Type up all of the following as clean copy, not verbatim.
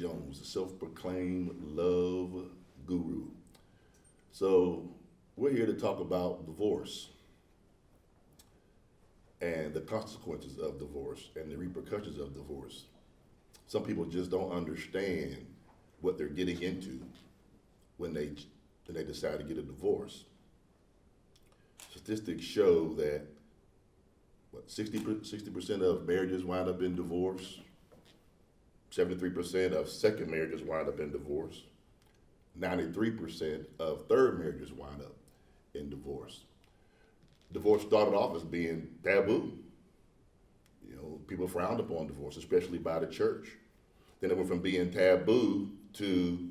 Jones, the self-proclaimed love guru. So we're here to talk about divorce and the consequences of divorce and the repercussions of divorce. Some people just don't understand what they're getting into when they decide to get a divorce. Statistics show that 60% of marriages wind up in divorce, 73% of second marriages wind up in divorce, 93% of third marriages wind up in divorce. Divorce started off as being taboo. You know, people frowned upon divorce, especially by the church. Then it went from being taboo to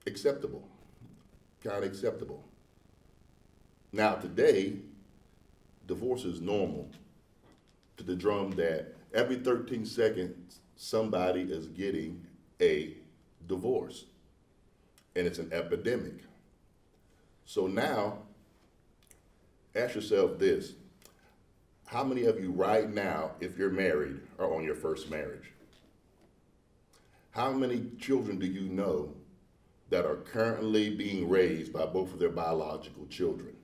acceptable, kind of acceptable. Now today, divorce is normal to the drum that every 13 seconds, somebody is getting a divorce. And it's an epidemic. So now, ask yourself this. How many of you right now, if you're married, are on your first marriage? How many children do you know that are currently being raised by both of their biological children?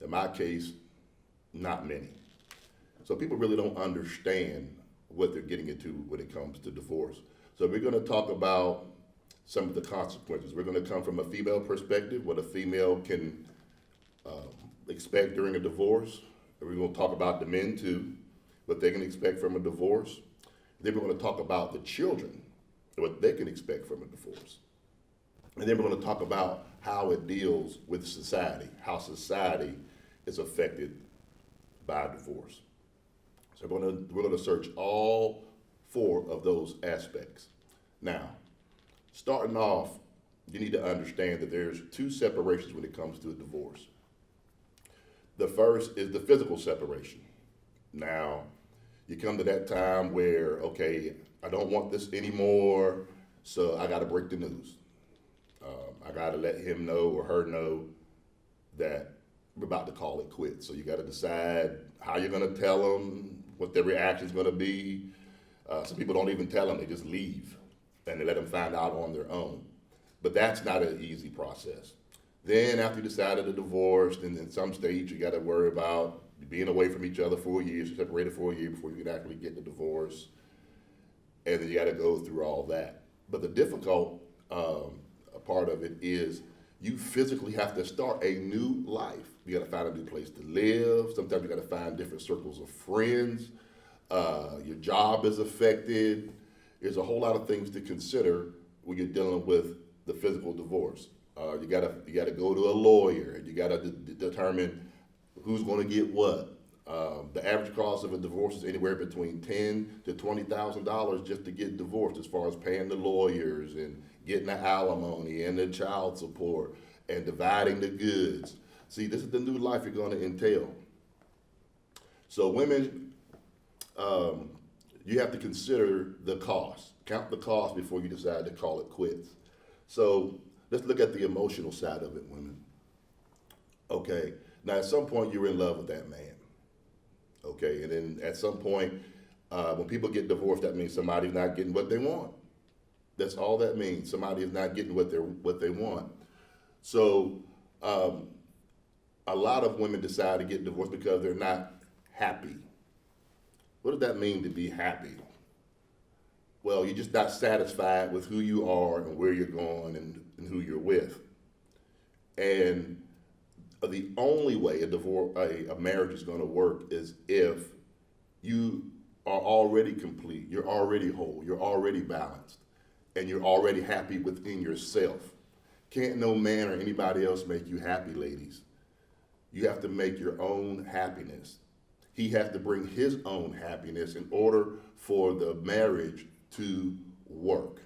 In my case, not many. So people really don't understand what they're getting into when it comes to divorce. So we're going to talk about some of the consequences. We're going to come from a female perspective, what a female can expect during a divorce. And we're going to talk about the men too, what they can expect from a divorce. Then we're going to talk about the children, what they can expect from a divorce. And then we're going to talk about how it deals with society, how society is affected by divorce. So we're going to search all four of those aspects. Now, starting off, you need to understand that there's two separations when it comes to a divorce. The first is the physical separation. Now, you come to that time where, okay, I don't want this anymore, so I got to break the news. I got to let him know or her know that we're about to call it quits. So you got to decide how you're going to tell them, what their reaction is going to be. Some people don't even tell them, they just leave and they let them find out on their own. But that's not an easy process. Then after you decided to divorce, then in some stage you got to worry about being away from each other for a year, separated for a year before you can actually get the divorce. And then you got to go through all that. But the difficult part of it is you physically have to start a new life. You got to find a new place to live. Sometimes you got to find different circles of friends. Your job is affected. There's a whole lot of things to consider when you're dealing with the physical divorce. You gotta go to a lawyer. You gotta determine who's going to get what. The average cost of a divorce is anywhere between $10,000 to $20,000 just to get divorced, as far as paying the lawyers and getting the alimony and the child support and dividing the goods. See, this is the new life you're going to entail. So women, you have to consider the cost. Count the cost before you decide to call it quits. So let's look at the emotional side of it, women. Okay, now at some point you're in love with that man. Okay, and then at some point, when people get divorced, that means somebody's not getting what they want. That's all that means. Somebody is not getting what they want. So a lot of women decide to get divorced because they're not happy. What does that mean to be happy? Well, you're just not satisfied with who you are and where you're going and who you're with. And the only way a marriage is going to work is if you are already complete, you're already whole, you're already balanced, and you're already happy within yourself. Can't no man or anybody else make you happy, ladies. You have to make your own happiness. He has to bring his own happiness in order for the marriage to work.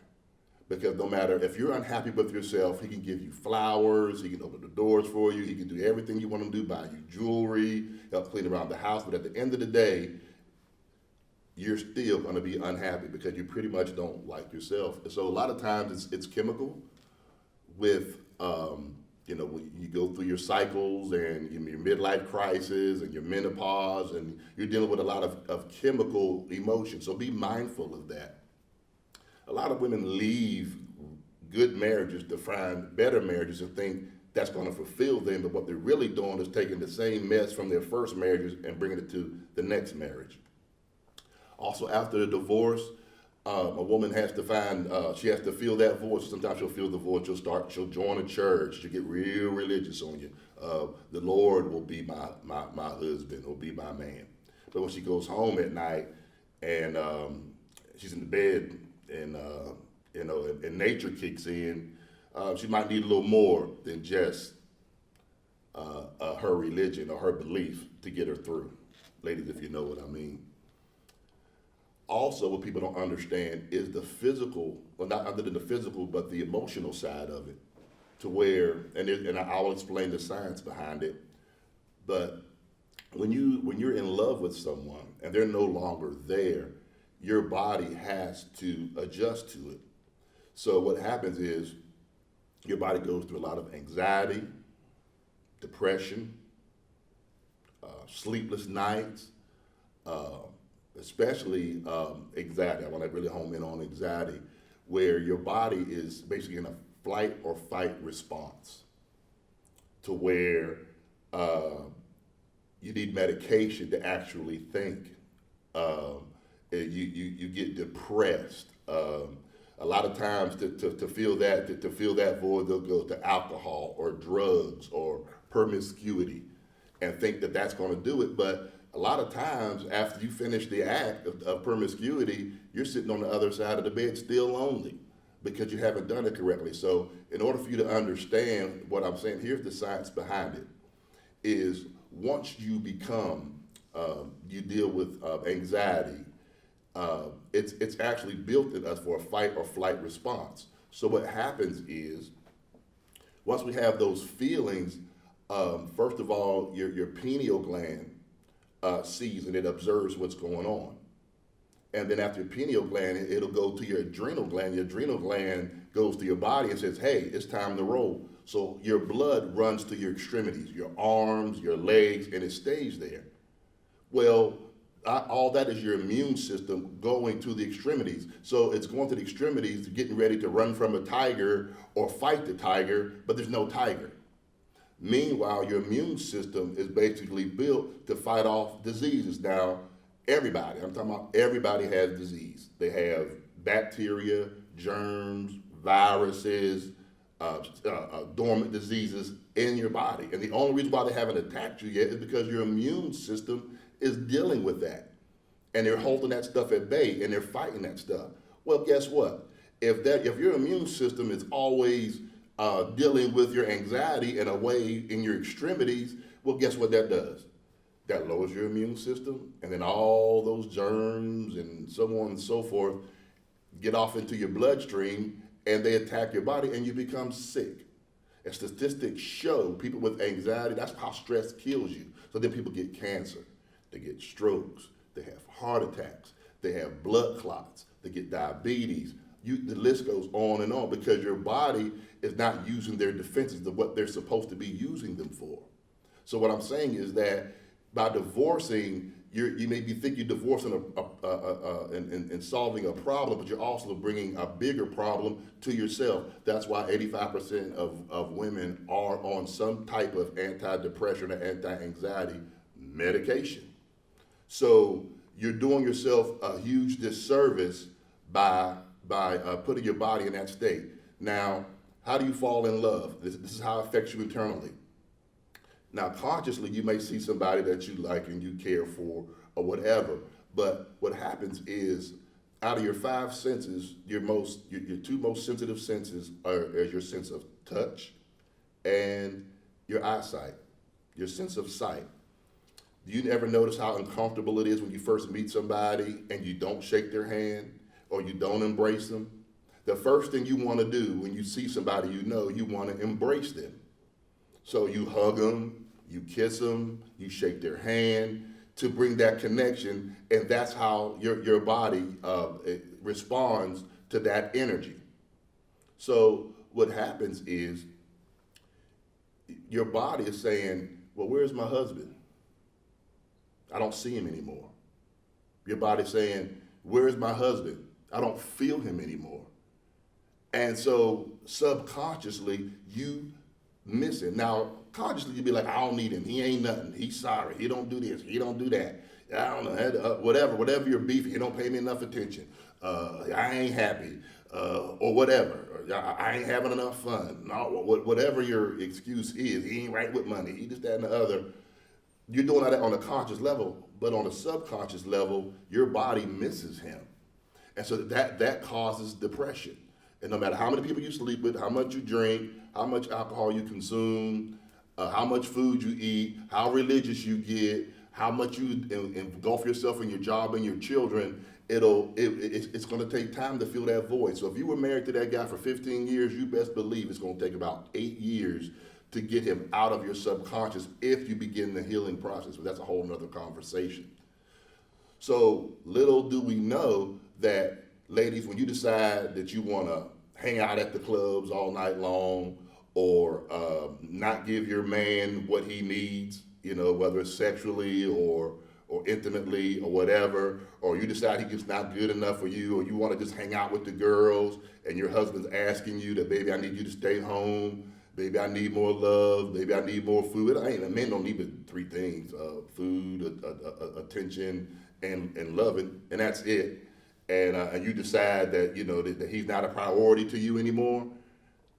Because no matter if you're unhappy with yourself, he can give you flowers, he can open the doors for you, he can do everything you want him to do, buy you jewelry, help clean around the house. But at the end of the day, you're still going to be unhappy because you pretty much don't like yourself. So a lot of times it's chemical with, when you go through your cycles and your midlife crisis and your menopause, and you're dealing with a lot of chemical emotions. So be mindful of that. A lot of women leave good marriages to find better marriages and think that's going to fulfill them, but what they're really doing is taking the same mess from their first marriages and bringing it to the next marriage. Also, after the divorce, a woman has to find, she has to feel that voice. Sometimes she'll feel the voice, she'll join a church, she'll get real religious on you. The Lord will be my husband, will be my man. But when she goes home at night and she's in the bed and, and nature kicks in, she might need a little more than just her religion or her belief to get her through. Ladies, if you know what I mean. Also, what people don't understand is the physical, well, not other than the physical, but the emotional side of it, to where, and I'll explain the science behind it, but when you're in love with someone and they're no longer there, your body has to adjust to it. So what happens is your body goes through a lot of anxiety, depression, sleepless nights, especially anxiety. I want to really home in on anxiety, where your body is basically in a flight or fight response, to where you need medication to actually think. You get depressed. A lot of times to feel that void, they'll go to alcohol or drugs or promiscuity and think that that's going to do it. But a lot of times after you finish the act of promiscuity, you're sitting on the other side of the bed still lonely because you haven't done it correctly. So in order for you to understand what I'm saying, here's the science behind it, is once you become, you deal with anxiety, it's actually built in us for a fight or flight response. So what happens is, once we have those feelings, first of all, your pineal gland sees and it observes what's going on. And then after your pineal gland, it'll go to your adrenal gland. Your adrenal gland goes to your body and says, hey, it's time to roll. So your blood runs to your extremities, your arms, your legs, and it stays there. Well, all that is your immune system going to the extremities. So it's going to the extremities, getting ready to run from a tiger or fight the tiger, but there's no tiger. Meanwhile, your immune system is basically built to fight off diseases. Now, everybody, I'm talking about everybody has disease. They have bacteria, germs, viruses, dormant diseases in your body. And the only reason why they haven't attacked you yet is because your immune system is dealing with that. And they're holding that stuff at bay and they're fighting that stuff. Well, guess what? If your immune system is always dealing with your anxiety in a way in your extremities, well, guess what that does? That lowers your immune system, and then all those germs and so on and so forth get off into your bloodstream, and they attack your body, and you become sick. And statistics show people with anxiety, that's how stress kills you. So then people get cancer, they get strokes, they have heart attacks, they have blood clots, they get diabetes. The list goes on and on because your body is not using their defenses of what they're supposed to be using them for. So what I'm saying is that by divorcing, you may think you're divorcing and solving a problem, but you're also bringing a bigger problem to yourself. That's why 85% of women are on some type of antidepressant or anti-anxiety medication. So you're doing yourself a huge disservice by putting your body in that state. Now, how do you fall in love? This is how it affects you internally. Now, consciously, you may see somebody that you like and you care for or whatever, but what happens is, out of your five senses, your two most sensitive senses are your sense of touch and your eyesight, your sense of sight. Do you ever notice how uncomfortable it is when you first meet somebody and you don't shake their hand or you don't embrace them? The first thing you want to do when you see somebody you want to embrace them. So you hug them, you kiss them, you shake their hand to bring that connection, and that's how your body responds to that energy. So what happens is your body is saying, well, where's my husband? I don't see him anymore. Your body's saying, where's my husband? I don't feel him anymore. And so subconsciously, you miss him. Now, consciously, you'd be like, I don't need him. He ain't nothing. He's sorry. He don't do this. He don't do that. I don't know. Whatever your beef, he don't pay me enough attention. I ain't happy. Or whatever. Or, I ain't having enough fun. No, whatever your excuse is, he ain't right with money. He just that and the other. You're doing that on a conscious level, but on a subconscious level, your body misses him. And so that causes depression. And no matter how many people you sleep with, how much you drink, how much alcohol you consume, how much food you eat, how religious you get, how much you engulf yourself in your job and your children, it's going to take time to fill that void. So if you were married to that guy for 15 years, you best believe it's going to take about 8 years to get him out of your subconscious if you begin the healing process. But that's a whole nother conversation. So little do we know that, ladies, when you decide that you want to hang out at the clubs all night long, or not give your man what he needs, whether it's sexually or intimately or whatever, or you decide he's just not good enough for you, or you want to just hang out with the girls, and your husband's asking you that, baby, I need you to stay home, baby, I need more love, baby, I need more food. Men don't need but 3 things: food, attention, and loving, and that's it. And you decide that that he's not a priority to you anymore,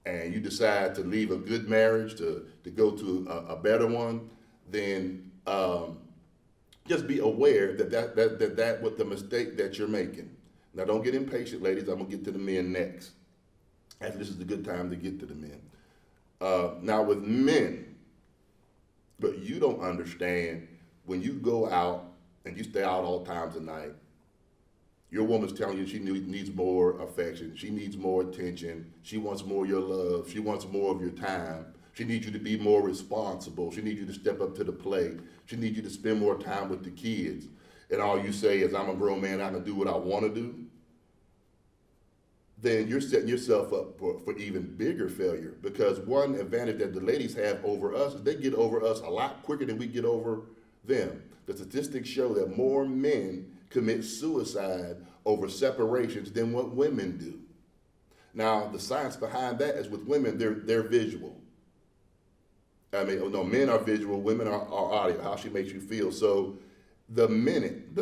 and you decide to leave a good marriage to go to a better one, then just be aware that was the mistake that you're making. Now, don't get impatient, ladies. I'm gonna get to the men next, as this is a good time to get to the men. Now, with men, but you don't understand, when you go out and you stay out all times of night, your woman's telling you she needs more affection. She needs more attention. She wants more of your love. She wants more of your time. She needs you to be more responsible. She needs you to step up to the plate. She needs you to spend more time with the kids. And all you say is, I'm a grown man, I can do what I want to do. Then you're setting yourself up for even bigger failure. Because one advantage that the ladies have over us is they get over us a lot quicker than we get over them. The statistics show that more men commit suicide over separations than what women do. Now, the science behind that is, with women, they're visual. Men are visual, women are audio, how she makes you feel. So the minute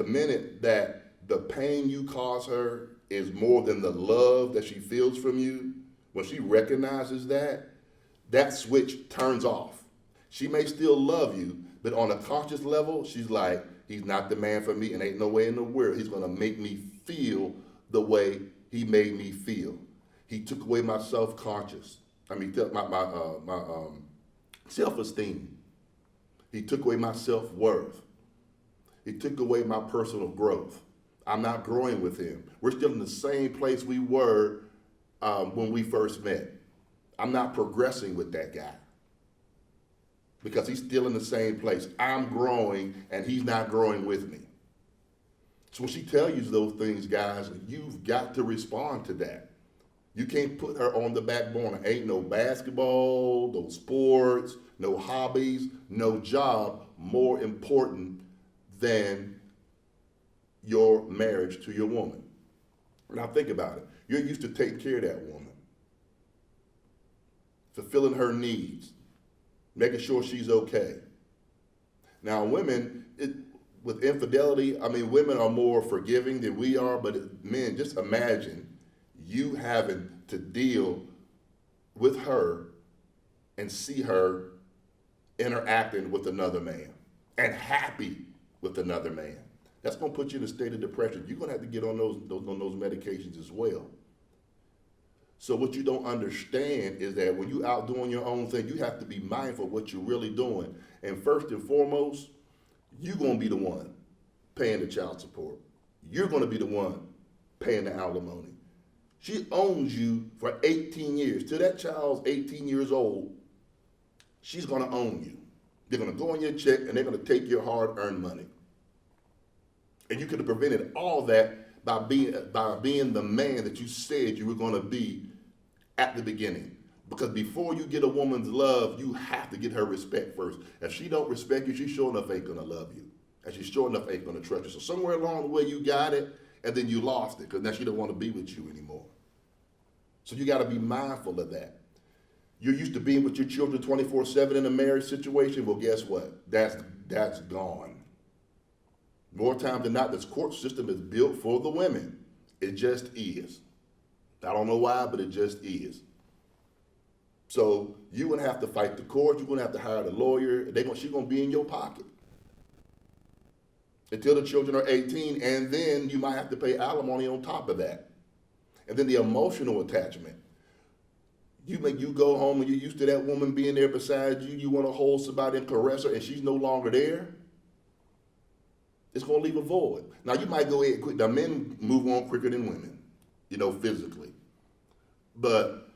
that the pain you cause her is more than the love that she feels from you, when she recognizes that switch turns off. She may still love you, but on a conscious level, she's like, he's not the man for me, and ain't no way in the world he's gonna make me feel the way he made me feel. He took away my self-conscious. My self-esteem. He took away my self-worth. He took away my personal growth. I'm not growing with him. We're still in the same place we were when we first met. I'm not progressing with that guy, because he's still in the same place. I'm growing and he's not growing with me. So when she tells you those things, guys, you've got to respond to that. You can't put her on the back burner. Ain't no basketball, no sports, no hobbies, no job more important than your marriage to your woman. Now think about it. You're used to taking care of that woman, fulfilling her needs, making sure she's okay. Now, women, with infidelity, women are more forgiving than we are, but men, just imagine you having to deal with her and see her interacting with another man and happy with another man. That's going to put you in a state of depression. You're going to have to get on those medications as well. So what you don't understand is that when you're out doing your own thing, you have to be mindful of what you're really doing. And first and foremost, you're going to be the one paying the child support. You're going to be the one paying the alimony. She owns you for 18 years. Till that child's 18 years old, she's going to own you. They're going to go on your check and they're going to take your hard-earned money. And you could have prevented all that by being the man that you said you were going to be at the beginning. Because before you get a woman's love, you have to get her respect first. If she don't respect you, she sure enough ain't going to love you. And she sure enough ain't going to trust you. So somewhere along the way you got it, and then you lost it because now she don't want to be with you anymore. So you got to be mindful of that. You're used to being with your children 24/7 in a marriage situation. Well, guess what? That's gone. More times than not, this court system is built for the women. It just is. I don't know why, but it just is. So you're gonna have to fight the court. You're gonna have to hire the lawyer. She's gonna be in your pocket until the children are 18, and then you might have to pay alimony on top of that. And then the emotional attachment. You go home and you're used to that woman being there beside you. You want to hold somebody and caress her, and she's no longer there. It's going to leave a void. Now, you might go ahead quick. Now, men move on quicker than women, physically. But,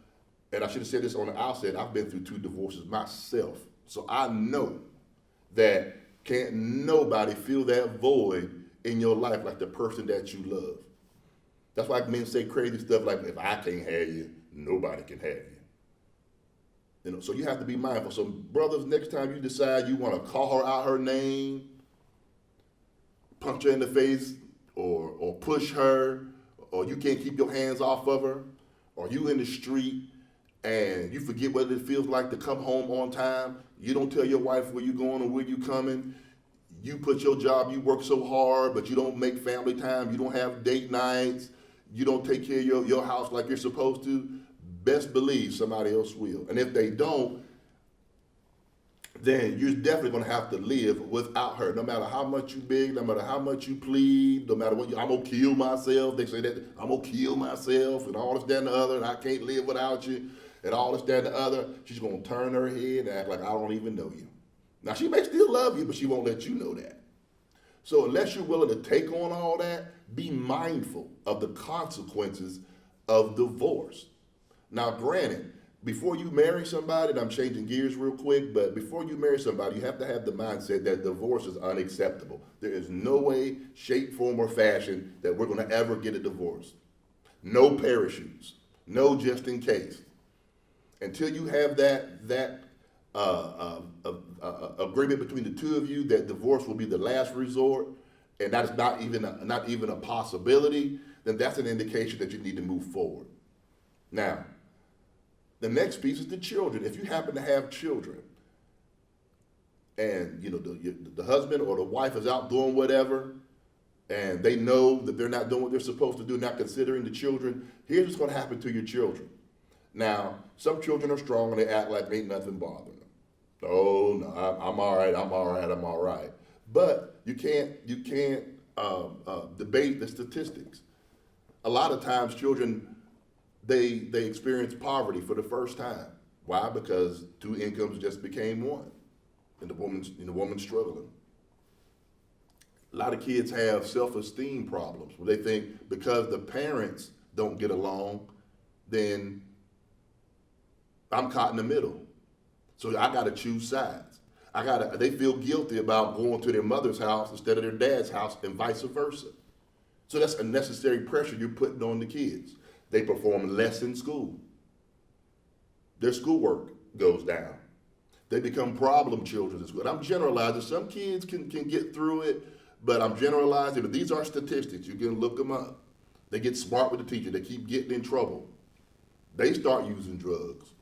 and I should have said this on the outset, I've been through 2 divorces myself. So I know that can't nobody fill that void in your life like the person that you love. That's why men say crazy stuff like, if I can't have you, nobody can have you. So you have to be mindful. So brothers, next time you decide you want to call her out her name, punch her in the face, or push her, or you can't keep your hands off of her, or you in the street and you forget what it feels like to come home on time, you don't tell your wife where you going or where you coming, you put your job, you work so hard, but you don't make family time, you don't have date nights, you don't take care of your house like you're supposed to, best believe somebody else will. And if they don't, then you're definitely going to have to live without her. No matter how much you beg, no matter how much you plead, no matter what, I'm going to kill myself. They say that, I'm going to kill myself and all this, that, and the other, and I can't live without you, and all this, that, and the other. She's going to turn her head and act like I don't even know you. Now, she may still love you, but she won't let you know that. So unless you're willing to take on all that, be mindful of the consequences of divorce. Now, granted, before you marry somebody, and I'm changing gears real quick, but before you marry somebody, you have to have the mindset that divorce is unacceptable. There is no way, shape, form, or fashion that we're going to ever get a divorce. No parachutes. No just in case. Until you have that agreement between the two of you that divorce will be the last resort, and that is not even a possibility, then that's an indication that you need to move forward. Now, the next piece is the children. If you happen to have children, and the husband or the wife is out doing whatever, and they know that they're not doing what they're supposed to do, not considering the children, here's what's going to happen to your children. Now, some children are strong and they act like ain't nothing bothering them. Oh no, I'm all right. But you can't debate the statistics. A lot of times, children they experience poverty for the first time. Why? Because 2 incomes just became 1, and the woman's struggling. A lot of kids have self-esteem problems where they think because the parents don't get along, then I'm caught in the middle. So I got to choose sides. They feel guilty about going to their mother's house instead of their dad's house, and vice versa. So that's unnecessary pressure you're putting on the kids. They perform less in school. Their schoolwork goes down. They become problem children in school. And I'm generalizing. Some kids can get through it, but I'm generalizing. But these are statistics. You can look them up. They get smart with the teacher. They keep getting in trouble. They start using drugs.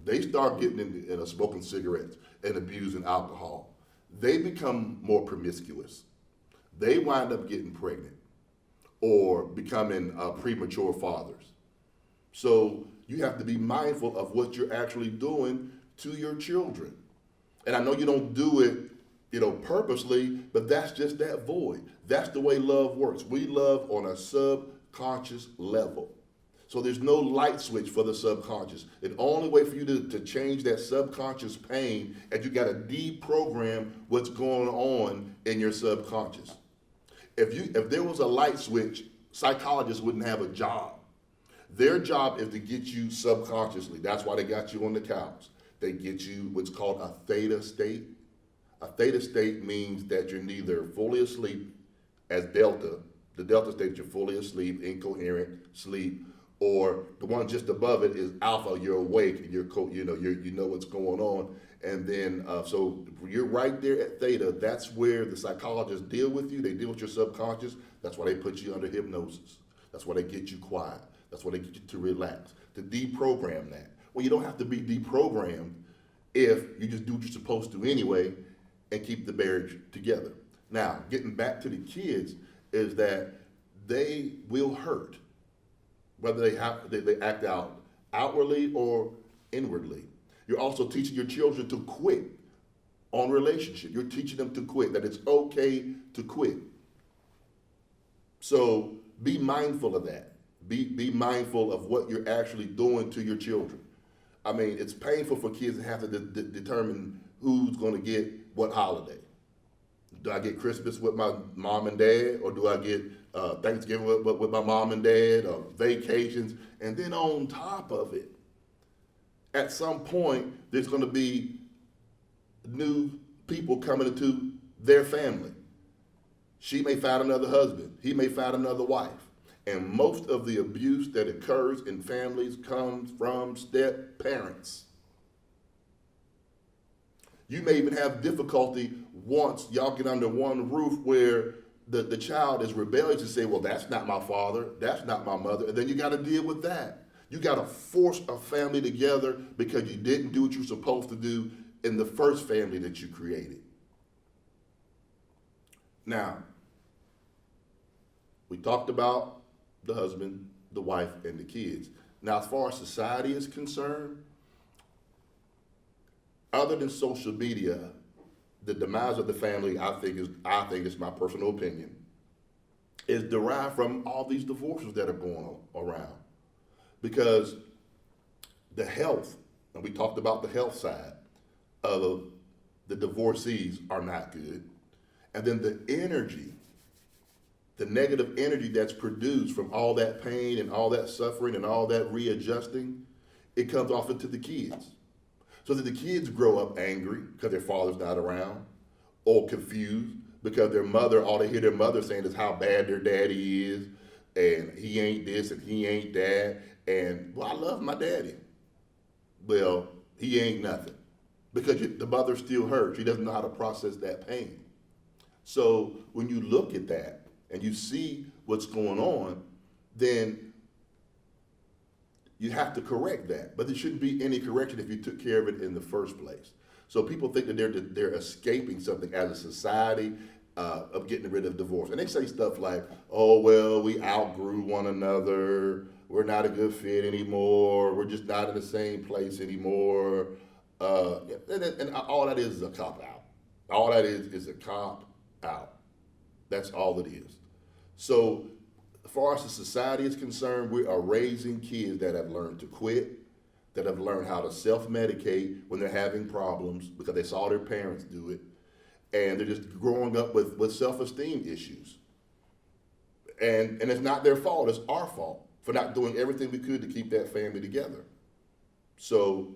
They start getting in smoking cigarettes and abusing alcohol. They become more promiscuous. They wind up getting pregnant or becoming premature fathers. So you have to be mindful of what you're actually doing to your children. And I know you don't do it, purposely, but that's just that void. That's the way love works. We love on a subconscious level. So there's no light switch for the subconscious. The only way for you to change that subconscious pain is you got to deprogram what's going on in your subconscious. If there was a light switch, psychologists wouldn't have a job. Their job is to get you subconsciously. That's why they got you on the couch. They get you what's called a theta state. A theta state means that you're neither fully asleep as delta. The delta state, you're fully asleep, incoherent sleep, or the one just above it is alpha. You're awake and you know what's going on, and then so you're right there at theta. That's where the psychologists deal with you. They deal with your subconscious. That's why they put you under hypnosis. That's why they get you quiet. That's why they get you to relax, to deprogram that. Well, you don't have to be deprogrammed if you just do what you're supposed to anyway and keep the marriage together. Now, getting back to the kids is that they will hurt, whether they act out outwardly or inwardly. You're also teaching your children to quit on relationship. You're teaching them to quit, that it's okay to quit. So be mindful of that. Be mindful of what you're actually doing to your children. I mean, it's painful for kids to have to determine who's going to get what holiday. Do I get Christmas with my mom and dad, or do I get Thanksgiving with my mom and dad, or vacations? And then on top of it, at some point, there's going to be new people coming into their family. She may find another husband. He may find another wife. And most of the abuse that occurs in families comes from step parents. You may even have difficulty once y'all get under one roof where the child is rebellious and say, well, that's not my father, that's not my mother, and then you got to deal with that. You got to force a family together because you didn't do what you're supposed to do in the first family that you created. Now, we talked about the husband, the wife, and the kids. Now, as far as society is concerned, other than social media, the demise of the family, I think it's my personal opinion, is derived from all these divorces that are going on around. Because the health, and we talked about the health side of the divorcees, are not good. And then the energy, the negative energy that's produced from all that pain and all that suffering and all that readjusting, it comes off into the kids. So that the kids grow up angry because their father's not around, or confused because their mother, all they hear their mother saying is how bad their daddy is, and he ain't this and he ain't that, and well, I love my daddy. Well, he ain't nothing. Because the mother still hurt. She doesn't know how to process that pain. So when you look at that and you see what's going on, then you have to correct that. But there shouldn't be any correction if you took care of it in the first place. So people think that they're escaping something as a society of getting rid of divorce. And they say stuff like, oh, well, we outgrew one another. We're not a good fit anymore. We're just not in the same place anymore. And all that is a cop-out. All that is a cop-out. That's all it is. So as far as the society is concerned, we are raising kids that have learned to quit, that have learned how to self-medicate when they're having problems because they saw their parents do it, and they're just growing up with self-esteem issues. And it's not their fault, it's our fault for not doing everything we could to keep that family together. So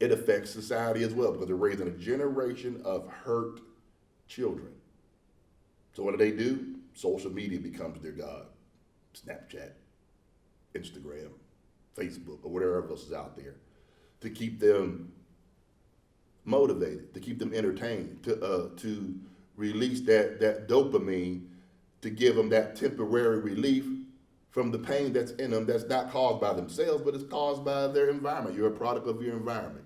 it affects society as well because they're raising a generation of hurt children. So what do? Social media becomes their god. Snapchat, Instagram, Facebook, or whatever else is out there, to keep them motivated, to keep them entertained, to release that dopamine, to give them that temporary relief from the pain that's in them that's not caused by themselves, but it's caused by their environment. You're a product of your environment.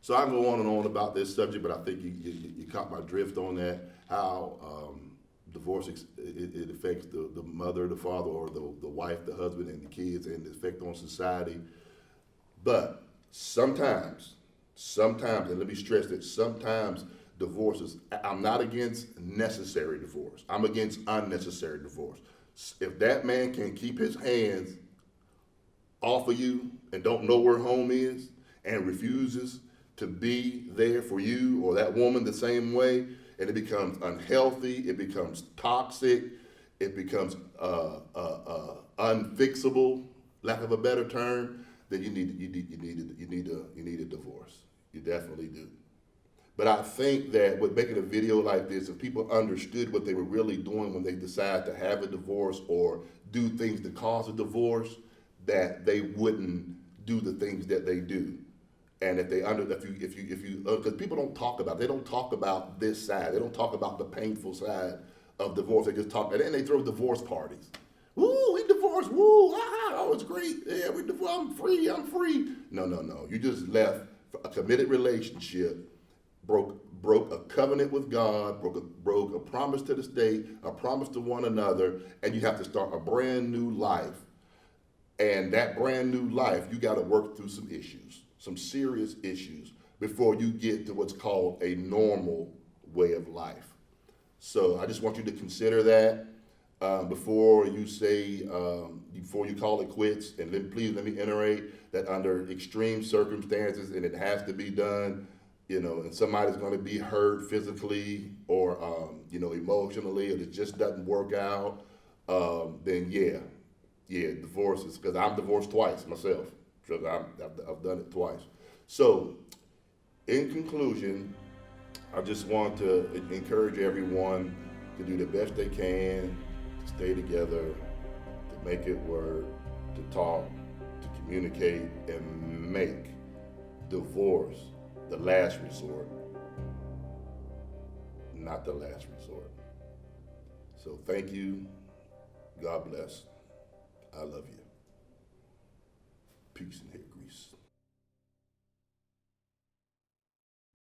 So I can go on and on about this subject, but I think you caught my drift on that, how divorce, it affects the mother, the father, or the wife, the husband, and the kids, and the effect on society. But sometimes, and let me stress that sometimes divorces, I'm not against necessary divorce. I'm against unnecessary divorce. If that man can keep his hands off of you and don't know where home is and refuses to be there for you, or that woman the same way, and it becomes unhealthy, it becomes toxic, it becomes unfixable, lack of a better term, then you need a divorce. You definitely do. But I think that with making a video like this, if people understood what they were really doing when they decide to have a divorce or do things to cause a divorce, that they wouldn't do the things that they do. And if you, because people don't talk about, they don't talk about this side. They don't talk about the painful side of divorce. They just talk, and then they throw divorce parties. Woo, we divorced. Woo, ah, oh, it's great. Yeah, we divorced. I'm free. I'm free. No, no, no. You just left a committed relationship, broke a covenant with God, broke a promise to the state, a promise to one another, and you have to start a brand new life. And that brand new life, you got to work through some issues, some serious issues, before you get to what's called a normal way of life. So I just want you to consider that before you say, before you call it quits. And then please let me iterate that under extreme circumstances, and it has to be done, you know, and somebody's going to be hurt physically or, you know, emotionally, or it just doesn't work out, then yeah, divorce is, because I'm divorced twice myself, because I've done it twice. So, in conclusion, I just want to encourage everyone to do the best they can, to stay together, to make it work, to talk, to communicate, and make divorce the last resort, not the last resort. So thank you. God bless. I love you. Peace and hair grease.